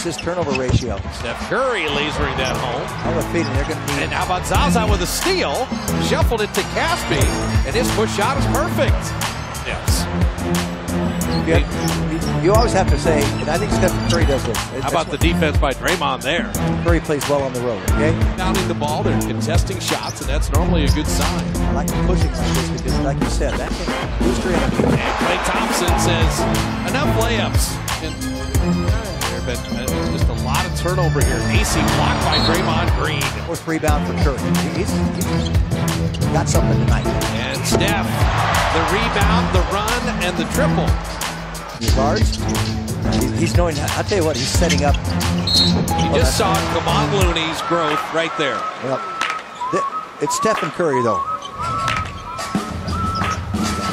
assist turnover ratio. Steph Curry lasering that home. All the feeding, they're going to need. And how about Zaza with a steal? Shuffled it to Caspi, and his push shot is perfect. Yes. You always have to say, and I think Steph Curry does this. How about the defense by Draymond there? Curry plays well on the road, okay? Pounding the ball, they're contesting shots, and that's normally a good sign. I like pushing like this because, like you said, that can boost your energy. And Klay Thompson says, enough layups. And there, but just a lot of turnover here. AC blocked by Draymond Green. Fourth rebound for Curry. He's got something tonight. And Steph, the rebound, the run, and the triple. Guards. He's knowing. I'll tell you what. He's setting up. You just saw Kevon Looney's growth right there. Well, it's Stephen Curry though.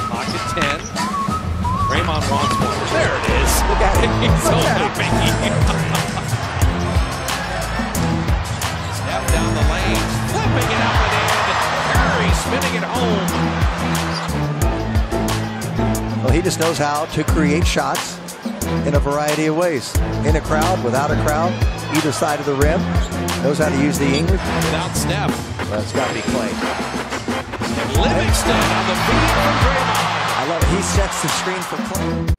Pocket 10. Draymond wants one. There it is. Look at it. He's only making. Steph down the lane, flipping it up and in. Curry spinning it home. Well, he just knows how to create shots in a variety of ways. In a crowd, without a crowd, either side of the rim. Knows how to use the English. Without Steph. Well, it's got to be Klay. And Livingston on the feed from Draymond. I love it. He sets the screen for Klay.